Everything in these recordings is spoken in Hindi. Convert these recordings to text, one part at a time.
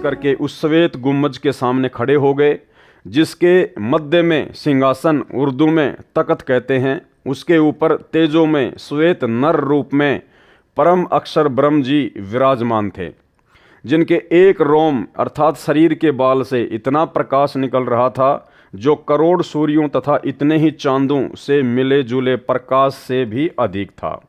करके उस श्वेत गुम्बज के सामने खड़े हो गए, जिसके मध्य में सिंहासन, उर्दू में तख्त कहते हैं, उसके ऊपर तेजो में श्वेत नर रूप में परम अक्षर ब्रह्म जी विराजमान थे, जिनके एक रोम अर्थात शरीर के बाल से इतना प्रकाश निकल रहा था जो करोड़ सूर्यों तथा इतने ही चांदों से मिले जुले प्रकाश से भी अधिक था।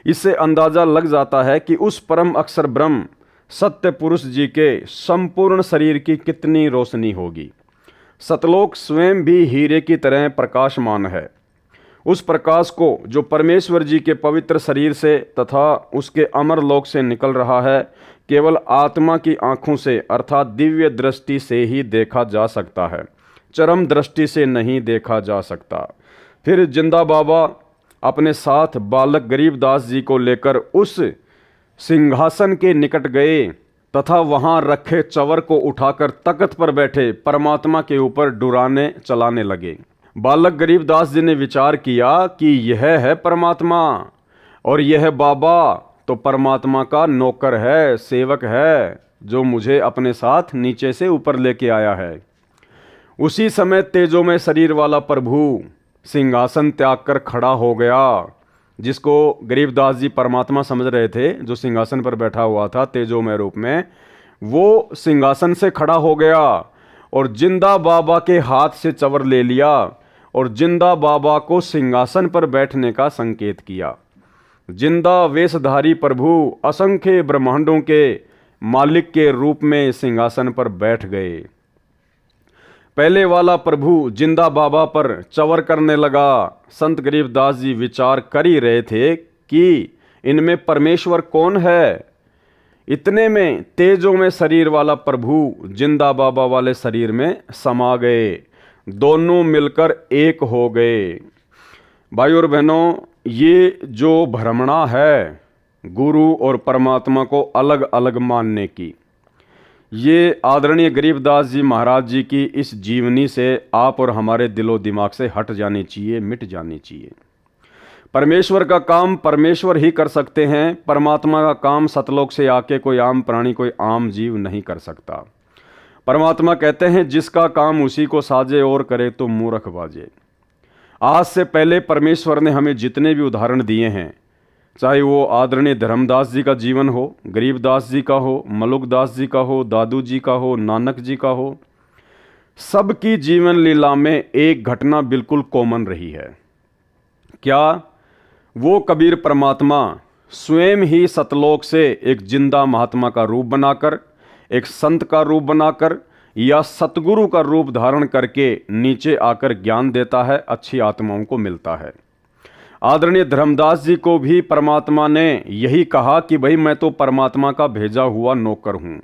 इससे अंदाजा लग जाता है कि उस परम अक्षर ब्रह्म सत्य पुरुष जी के संपूर्ण शरीर की कितनी रोशनी होगी। सतलोक स्वयं भी हीरे की तरह प्रकाशमान है। उस प्रकाश को जो परमेश्वर जी के पवित्र शरीर से तथा उसके अमर लोक से निकल रहा है, केवल आत्मा की आंखों से अर्थात दिव्य दृष्टि से ही देखा जा सकता है, चरम दृष्टि से नहीं देखा जा सकता। फिर जिंदा बाबा अपने साथ बालक गरीबदास जी को लेकर उस सिंहासन के निकट गए तथा वहां रखे चवर को उठाकर तख्त पर बैठे परमात्मा के ऊपर डुराने चलाने लगे। बालक गरीबदास जी ने विचार किया कि यह है परमात्मा और यह बाबा तो परमात्मा का नौकर है, सेवक है, जो मुझे अपने साथ नीचे से ऊपर लेके आया है। उसी समय तेजो में शरीर वाला प्रभु सिंहासन त्याग कर खड़ा हो गया, जिसको गरीबदास जी परमात्मा समझ रहे थे, जो सिंहासन पर बैठा हुआ था तेजोमय रूप में, वो सिंहासन से खड़ा हो गया और जिंदा बाबा के हाथ से चवर ले लिया और जिंदा बाबा को सिंहासन पर बैठने का संकेत किया। जिंदा वेशधारी प्रभु असंख्य ब्रह्मांडों के मालिक के रूप में सिंहासन पर बैठ गए। पहले वाला प्रभु जिंदा बाबा पर चवर करने लगा। संत गरीबदास जी विचार कर ही रहे थे कि इनमें परमेश्वर कौन है। इतने में तेजों में शरीर वाला प्रभु जिंदा बाबा वाले शरीर में समा गए, दोनों मिलकर एक हो गए। भाई और बहनों, ये जो भ्रमणा है गुरु और परमात्मा को अलग अलग मानने की, ये आदरणीय गरीबदास जी महाराज जी की इस जीवनी से आप और हमारे दिलो दिमाग से हट जानी चाहिए, मिट जानी चाहिए। परमेश्वर का काम परमेश्वर ही कर सकते हैं। परमात्मा का काम सतलोक से आके कोई आम प्राणी, कोई आम जीव नहीं कर सकता। परमात्मा कहते हैं जिसका काम उसी को साजे और करे तो मूर्ख बाजे। आज से पहले परमेश्वर ने हमें जितने भी उदाहरण दिए हैं, चाहे वो आदरणीय धर्मदास जी का जीवन हो, गरीबदास जी का हो, मलुकदास जी का हो, दादू जी का हो, नानक जी का हो, सबकी जीवन लीला में एक घटना बिल्कुल कॉमन रही है। क्या? वो कबीर परमात्मा स्वयं ही सतलोक से एक जिंदा महात्मा का रूप बनाकर, एक संत का रूप बनाकर या सतगुरु का रूप धारण करके नीचे आकर ज्ञान देता है, अच्छी आत्माओं को मिलता है। आदरणीय धर्मदास जी को भी परमात्मा ने यही कहा कि भाई मैं तो परमात्मा का भेजा हुआ नौकर हूँ,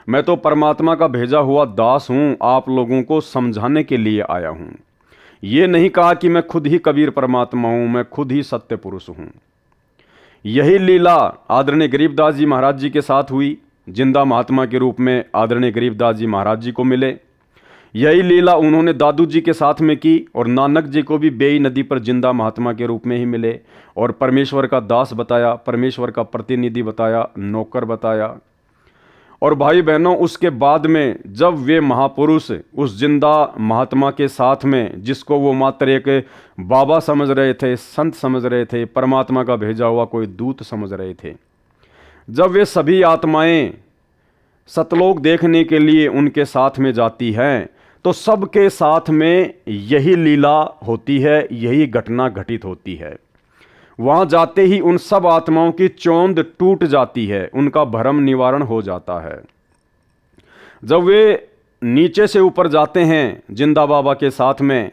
मैं तो परमात्मा का भेजा हुआ दास हूँ, आप लोगों को समझाने के लिए आया हूँ। ये नहीं कहा कि मैं खुद ही कबीर परमात्मा हूँ, मैं खुद ही सत्य पुरुष हूँ। यही लीला आदरणीय गरीबदास जी महाराज जी के साथ हुई। जिंदा महात्मा के रूप में आदरणीय गरीबदास जी महाराज जी को मिले। यही लीला उन्होंने दादू जी के साथ में की और नानक जी को भी बेई नदी पर जिंदा महात्मा के रूप में ही मिले और परमेश्वर का दास बताया, परमेश्वर का प्रतिनिधि बताया, नौकर बताया। और भाई बहनों, उसके बाद में जब वे महापुरुष उस जिंदा महात्मा के साथ में, जिसको वो मात्र एक बाबा समझ रहे थे, संत समझ रहे थे, परमात्मा का भेजा हुआ कोई दूत समझ रहे थे, जब वे सभी आत्माएं सतलोक देखने के लिए उनके साथ में जाती हैं, तो सबके साथ में यही लीला होती है, यही घटना घटित होती है। वहां जाते ही उन सब आत्माओं की चौंध टूट जाती है, उनका भ्रम निवारण हो जाता है। जब वे नीचे से ऊपर जाते हैं जिंदा बाबा के साथ में,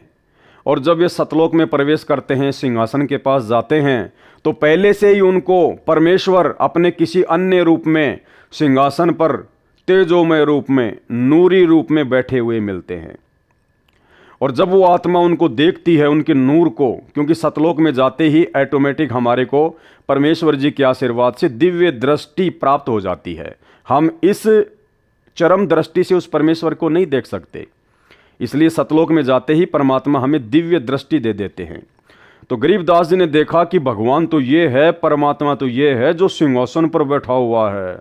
और जब वे सतलोक में प्रवेश करते हैं, सिंहासन के पास जाते हैं, तो पहले से ही उनको परमेश्वर अपने किसी अन्य रूप में सिंहासन पर तेजोमय रूप में, नूरी रूप में बैठे हुए मिलते हैं। और जब वो आत्मा उनको देखती है, उनके नूर को, क्योंकि सतलोक में जाते ही ऑटोमेटिक हमारे को परमेश्वर जी के आशीर्वाद से दिव्य दृष्टि प्राप्त हो जाती है। हम इस चरम दृष्टि से उस परमेश्वर को नहीं देख सकते, इसलिए सतलोक में जाते ही परमात्मा हमें दिव्य दृष्टि दे देते हैं। तो गरीबदास जी ने देखा कि भगवान तो ये है, परमात्मा तो ये है जो सिंहासन पर बैठा हुआ है,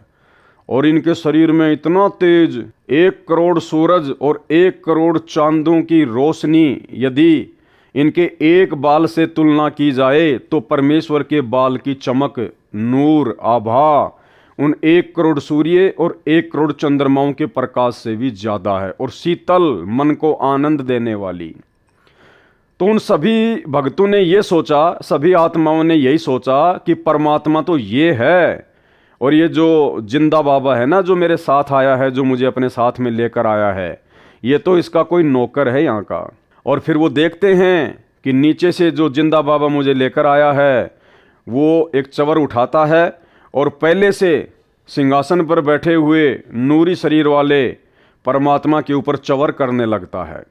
और इनके शरीर में इतना तेज, 1 करोड़ सूरज और 1 करोड़ चांदों की रोशनी यदि इनके एक बाल से तुलना की जाए तो परमेश्वर के बाल की चमक, नूर, आभा उन 1 करोड़ सूर्य और 1 करोड़ चंद्रमाओं के प्रकाश से भी ज्यादा है और शीतल, मन को आनंद देने वाली। तो उन सभी भक्तों ने ये सोचा, सभी आत्माओं ने यही सोचा कि परमात्मा तो ये है, और ये जो जिंदा बाबा है ना, जो मेरे साथ आया है, जो मुझे अपने साथ में लेकर आया है, ये तो इसका कोई नौकर है यहाँ का। और फिर वो देखते हैं कि नीचे से जो जिंदा बाबा मुझे लेकर आया है वो एक चवर उठाता है और पहले से सिंहासन पर बैठे हुए नूरी शरीर वाले परमात्मा के ऊपर चवर करने लगता है।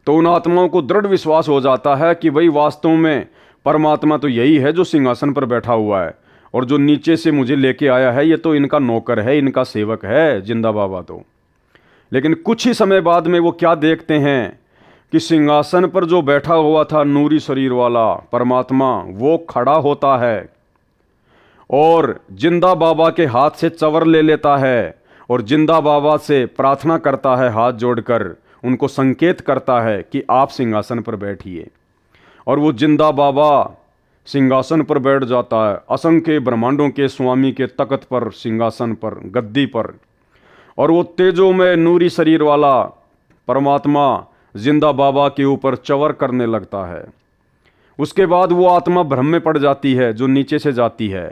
तो उन आत्माओं को दृढ़ विश्वास हो जाता है कि भाई वास्तव में परमात्मा तो यही है जो सिंहासन पर बैठा हुआ है, और जो नीचे से मुझे लेके आया है ये तो इनका नौकर है, इनका सेवक है जिंदा बाबा तो। लेकिन कुछ ही समय बाद में वो क्या देखते हैं कि सिंहासन पर जो बैठा हुआ था नूरी शरीर वाला परमात्मा, वो खड़ा होता है और जिंदा बाबा के हाथ से चवर ले लेता है और जिंदा बाबा से प्रार्थना करता है, हाथ जोड़कर उनको संकेत करता है कि आप सिंहासन पर बैठिए। और वो जिंदा बाबा सिंहासन पर बैठ जाता है, असंख्य ब्रह्मांडों के स्वामी के तख्त पर, सिंहासन पर, गद्दी पर। और वो तेजों में नूरी शरीर वाला परमात्मा जिंदा बाबा के ऊपर चवर करने लगता है। उसके बाद वो आत्मा भ्रम में पड़ जाती है जो नीचे से जाती है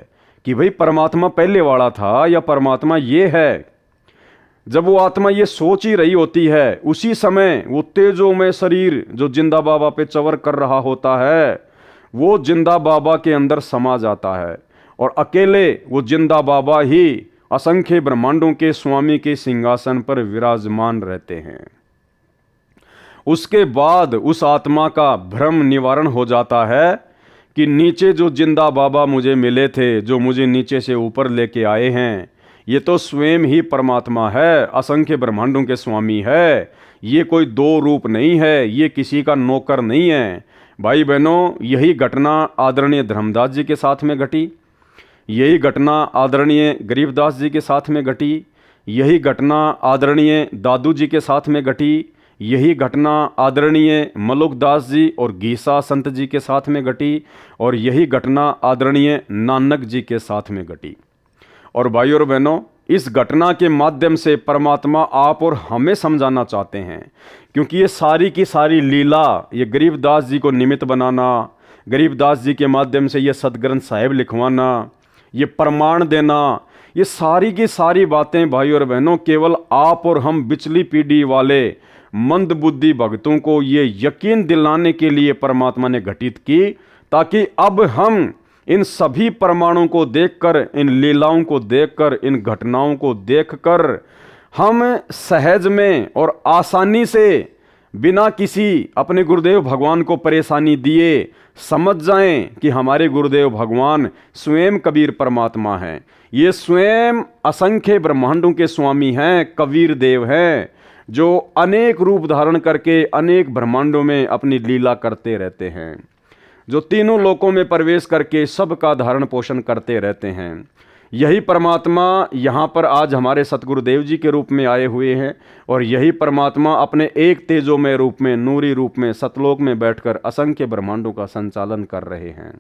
कि भाई परमात्मा पहले वाला था या परमात्मा ये है। जब वो आत्मा ये सोच ही रही होती है, उसी समय वो तेजों में शरीर जो जिंदा बाबा पे चवर कर रहा होता है वो जिंदा बाबा के अंदर समा जाता है और अकेले वो जिंदा बाबा ही असंख्य ब्रह्मांडों के स्वामी के सिंहासन पर विराजमान रहते हैं। उसके बाद उस आत्मा का भ्रम निवारण हो जाता है कि नीचे जो जिंदा बाबा मुझे मिले थे, जो मुझे नीचे से ऊपर लेके आए हैं, ये तो स्वयं ही परमात्मा है, असंख्य ब्रह्मांडों के स्वामी है। ये कोई दो रूप नहीं है, ये किसी का नौकर नहीं है। भाई बहनों, यही घटना आदरणीय धर्मदास जी के साथ में घटी, यही घटना आदरणीय गरीबदास जी के साथ में घटी, यही घटना आदरणीय दादू जी के साथ में घटी, यही घटना आदरणीय मलुकदास जी और गीसा संत जी के साथ में घटी, और यही घटना आदरणीय नानक जी के साथ में घटी। और भाइयों और बहनों, इस घटना के माध्यम से परमात्मा आप और हमें समझाना चाहते हैं, क्योंकि ये सारी की सारी लीला, ये गरीबदास जी को निमित्त बनाना, गरीबदास जी के माध्यम से ये सदग्रंथ साहिब लिखवाना, ये प्रमाण देना, ये सारी की सारी बातें भाइयों और बहनों केवल आप और हम बिचली पीढ़ी वाले मंद बुद्धि भक्तों को ये यकीन दिलाने के लिए परमात्मा ने घटित की, ताकि अब हम इन सभी प्रमाणों को देखकर, इन लीलाओं को देखकर, इन घटनाओं को देखकर हम सहज में और आसानी से, बिना किसी अपने गुरुदेव भगवान को परेशानी दिए, समझ जाएं कि हमारे गुरुदेव भगवान स्वयं कबीर परमात्मा हैं। ये स्वयं असंख्य ब्रह्मांडों के स्वामी हैं, कबीर देव हैं, जो अनेक रूप धारण करके अनेक ब्रह्मांडों में अपनी लीला करते रहते हैं, जो तीनों लोकों में प्रवेश करके सबका धारण पोषण करते रहते हैं। यही परमात्मा यहाँ पर आज हमारे सतगुरुदेव जी के रूप में आए हुए हैं, और यही परमात्मा अपने एक तेजोमय रूप में, नूरी रूप में, सतलोक में बैठकर असंख्य ब्रह्मांडों का संचालन कर रहे हैं।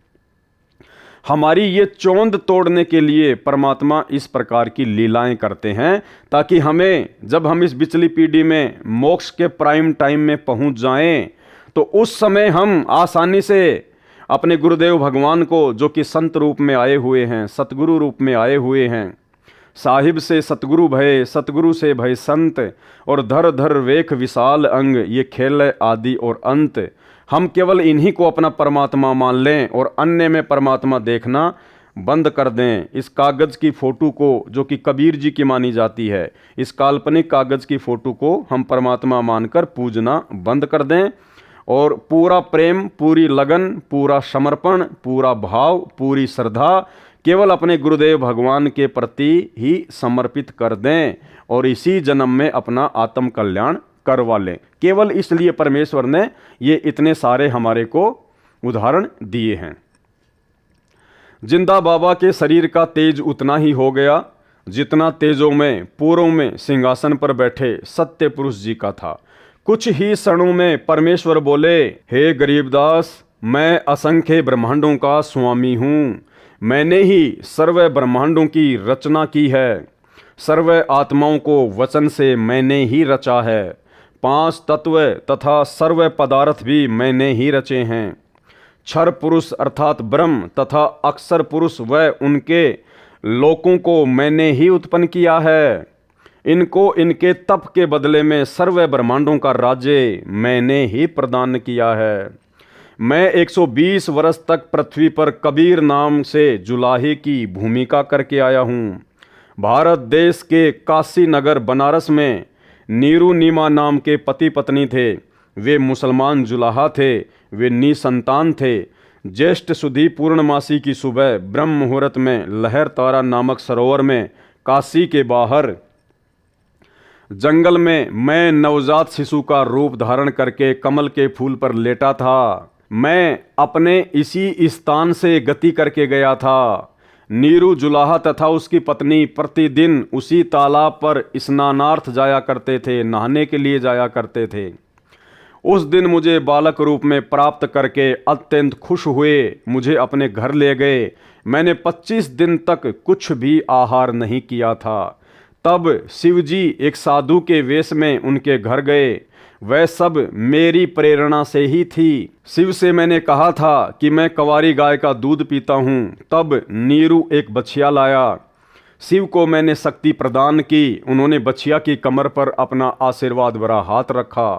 हमारी ये चौंध तोड़ने के लिए परमात्मा इस प्रकार की लीलाएं करते हैं, ताकि हमें, जब हम इस बिचली पीढ़ी में मोक्ष के प्राइम टाइम में पहुंच जाएं, तो उस समय हम आसानी से अपने गुरुदेव भगवान को, जो कि संत रूप में आए हुए हैं, सतगुरु रूप में आए हुए हैं, साहिब से सतगुरु भय, सतगुरु से भय संत, और धर धर वेख विशाल अंग, ये खेल आदि और अंत, हम केवल इन्हीं को अपना परमात्मा मान लें और अन्य में परमात्मा देखना बंद कर दें। इस कागज़ की फ़ोटो को, जो कि कबीर जी की मानी जाती है, इस काल्पनिक कागज़ की फ़ोटो को हम परमात्मा मानकर पूजना बंद कर दें, और पूरा प्रेम, पूरी लगन, पूरा समर्पण, पूरा भाव, पूरी श्रद्धा केवल अपने गुरुदेव भगवान के प्रति ही समर्पित कर दें, और इसी जन्म में अपना आत्म कल्याण करवा लें। केवल इसलिए परमेश्वर ने ये इतने सारे हमारे को उदाहरण दिए हैं। जिंदा बाबा के शरीर का तेज उतना ही हो गया जितना तेजों में पूर्व में सिंहासन पर बैठे सत्य पुरुष जी का था। कुछ ही क्षणों में परमेश्वर बोले, हे गरीबदास, मैं असंख्य ब्रह्मांडों का स्वामी हूँ। मैंने ही सर्व ब्रह्मांडों की रचना की है। सर्व आत्माओं को वचन से मैंने ही रचा है। 5 तत्व तथा सर्व पदार्थ भी मैंने ही रचे हैं। क्षर पुरुष अर्थात ब्रह्म तथा अक्षर पुरुष व उनके लोकों को मैंने ही उत्पन्न किया है। इनको इनके तप के बदले में सर्व ब्रह्मांडों का राज्य मैंने ही प्रदान किया है। मैं 120 वर्ष तक पृथ्वी पर कबीर नाम से जुलाहे की भूमिका करके आया हूँ। भारत देश के काशी नगर बनारस में नीरू नीमा नाम के पति पत्नी थे। वे मुसलमान जुलाहा थे। वे निसंतान थे। ज्येष्ठ सुधी पूर्णमासी की सुबह ब्रह्म मुहूर्त में लहर तारा नामक सरोवर में काशी के बाहर जंगल में मैं नवजात शिशु का रूप धारण करके कमल के फूल पर लेटा था। मैं अपने इसी स्थान से गति करके गया था। नीरू जुलाहा तथा उसकी पत्नी प्रतिदिन उसी तालाब पर स्नानार्थ जाया करते थे, नहाने के लिए जाया करते थे। उस दिन मुझे बालक रूप में प्राप्त करके अत्यंत खुश हुए मुझे अपने घर ले गए। मैंने 25 दिन तक कुछ भी आहार नहीं किया था। तब शिवजी एक साधु के वेश में उनके घर गए। वह सब मेरी प्रेरणा से ही थी। शिव से मैंने कहा था कि मैं कंवारी गाय का दूध पीता हूँ। तब नीरू एक बछिया लाया। शिव को मैंने शक्ति प्रदान की। उन्होंने बछिया की कमर पर अपना आशीर्वाद भरा हाथ रखा।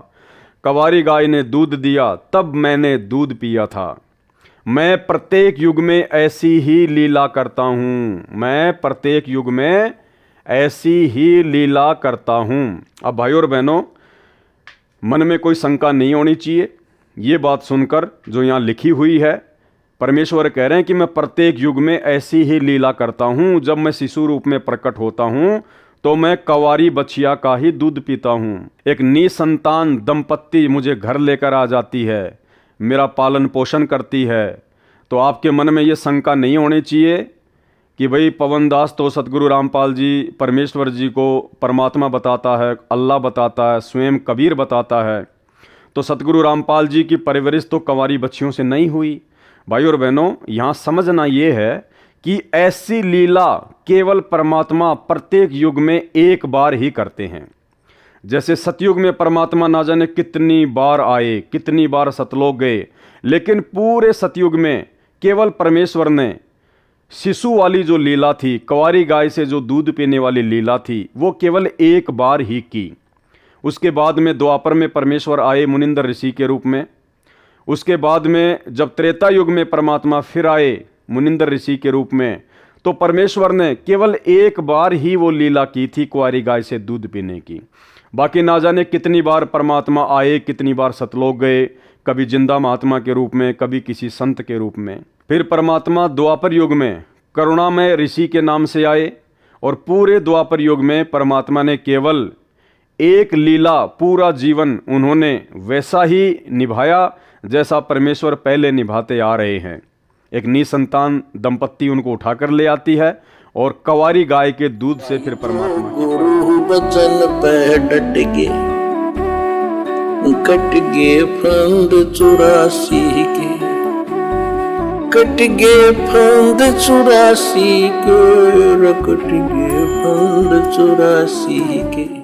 कंवारी गाय ने दूध दिया। तब मैंने दूध पिया था। मैं प्रत्येक युग में ऐसी ही लीला करता हूँ। मैं प्रत्येक युग में ऐसी ही लीला करता हूँ। अब भाइयों और बहनों, मन में कोई शंका नहीं होनी चाहिए। ये बात सुनकर जो यहाँ लिखी हुई है, परमेश्वर कह रहे हैं कि मैं प्रत्येक युग में ऐसी ही लीला करता हूँ। जब मैं शिशु रूप में प्रकट होता हूँ तो मैं कंवारी बछिया का ही दूध पीता हूँ। एक निसंतान दंपत्ति मुझे घर लेकर आ जाती है, मेरा पालन पोषण करती है। तो आपके मन में ये शंका नहीं होनी चाहिए कि भाई पवनदास तो सतगुरु रामपाल जी परमेश्वर जी को परमात्मा बताता है, अल्लाह बताता है, स्वयं कबीर बताता है। तो सतगुरु रामपाल जी की परवरिश तो कंवारी बच्चियों से नहीं हुई। भाई और बहनों, यहाँ समझना ये है कि ऐसी लीला केवल परमात्मा प्रत्येक युग में एक बार ही करते हैं। जैसे सतयुग में परमात्मा ना जाने कितनी बार आए, कितनी बार सतलोक गए, लेकिन पूरे सतयुग में केवल परमेश्वर ने शिशु वाली जो लीला थी, कंवारी गाय से जो दूध पीने वाली लीला थी, वो केवल एक बार ही की। उसके बाद में द्वापर में परमेश्वर आए मुनिंदर ऋषि के रूप में। उसके बाद में जब त्रेता युग में परमात्मा फिर आए मुनिंदर ऋषि के रूप में, तो परमेश्वर ने केवल एक बार ही वो लीला की थी कुंवारी गाय से दूध पीने की। बाकी ना जाने कितनी बार परमात्मा आए, कितनी बार सतलोक गए, कभी जिंदा महात्मा के रूप में, कभी किसी संत के रूप में। फिर परमात्मा द्वापर युग में करुणामय ऋषि के नाम से आए और पूरे द्वापर युग में परमात्मा ने केवल एक लीला, पूरा जीवन उन्होंने वैसा ही निभाया जैसा परमेश्वर पहले निभाते आ रहे हैं। एक निसंतान दंपत्ति उनको उठाकर ले आती है और कंवारी गाय के दूध से फिर परमात्मा गुरु बचन पे डट गे, कट गे फंद 84 के, कट गे फंद 84 के, कट गे फंद 84 के।